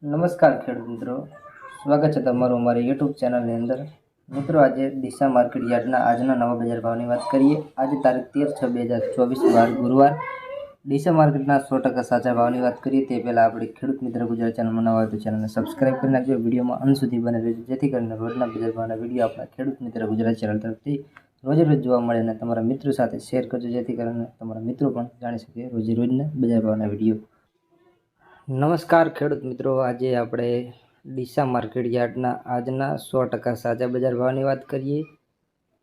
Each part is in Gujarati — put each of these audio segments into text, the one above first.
નમસ્કાર ખેડૂત મિત્રો, સ્વાગત છે તમારું અમારી યુટ્યુબ ચેનલની અંદર. મિત્રો, આજે ડીસા માર્કેટ યાર્ડના આજના નવા બજાર ભાવની વાત કરીએ. આજે તારીખ 13/6/2024 વાર ગુરુવાર ડીસા માર્કેટના 100% સાચા ભાવની વાત કરીએ તે પહેલાં આપણી ખેડૂત મિત્ર ગુજરાત ચેનલમાં નવા હોય તો ચેનલને સબસ્ક્રાઈબ કરી નાખજો. વિડીયોમાં અંત સુધી બને રહેજો જેથી કરીને રોજના બજાર ભાવના વિડીયો આપણા ખેડૂત મિત્ર ગુજરાત ચેનલ તરફથી રોજે રોજ જોવા મળે અને તમારા મિત્રો સાથે શેર કરજો જેથી કરીને તમારા મિત્રો પણ જાણી શકે રોજે રોજના બજાર ભાવના વિડીયો. નમસ્કાર ખેડૂત મિત્રો, આજે આપણે ડીસા માર્કેટ યાર્ડના આજના 100% સાચા બજાર ભાવની વાત કરીએ.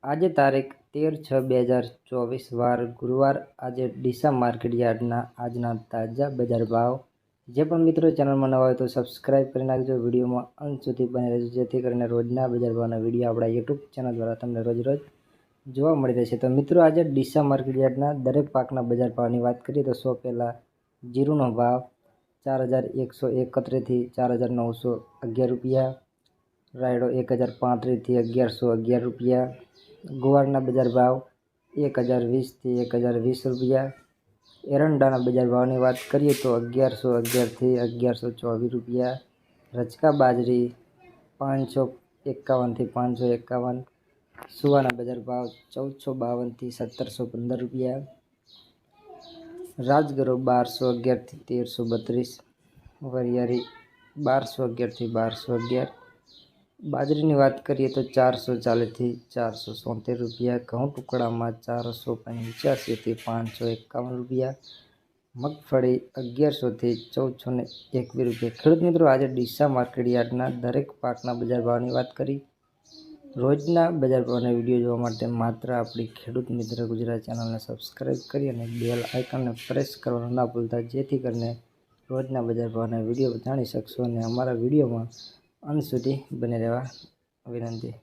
આજે તારીખ 13/6/2024 વાર ગુરુવાર. આજે ડીસા માર્કેટ યાર્ડના આજના તાજા બજાર ભાવ. જે પણ મિત્રો ચેનલમાં નવા હોય તો સબસ્ક્રાઈબ કરી નાખજો. વિડીયોમાં અંત સુધી બની રહેજો જેથી કરીને રોજના બજાર ભાવના વિડીયો આપણા યુટ્યુબ ચેનલ દ્વારા તમને રોજ રોજ જોવા મળી રહેશે. તો મિત્રો, આજે ડીસા માર્કેટ યાર્ડના દરેક પાકના બજાર ભાવની વાત કરીએ તો સૌ પહેલાં જીરુનો ભાવ 4131 થી 4911 રૂપિયા, રાયડો 1035 થી 1111 રૂપિયા, ગુવારના બજાર ભાવ 1020 થી 1020 રૂપિયા, એરંડાના બજાર ભાવની વાત કરીએ તો 1111 થી 1124 રૂપિયા, રચકા બાજરી 551 થી 551, સુવાના બજાર ભાવ 1452 થી 1715 રૂપિયા, રાજગરો 1211 થી 1332, વરિયાળી 1211 થી 1211, બાજરીની વાત કરીએ તો 440 થી 473 રૂપિયા, ઘઉં ટુકડામાં 485 થી 551 રૂપિયા, મગફળી 1100 થી 1421 રૂપિયા. ખેડૂત મિત્રો, આજે ડીસા માર્કેટ યાર્ડના દરેક પાકના બજાર ભાવની વાત કરી. રોજના બજાર ભાવના વિડીયો જોવા માટે માત્ર આપણી ખેડૂત મિત્ર ગુજરાત ચેનલને સબસ્ક્રાઈબ કરી અને બેલ આઇકનને પ્રેસ કરવાનું ના ભૂલતા જેથી કરીને રોજના બજાર ભાવના વિડીયો જાણી શકશો અને અમારા વિડીયોમાં અંત સુધી બને રહેવા વિનંતી.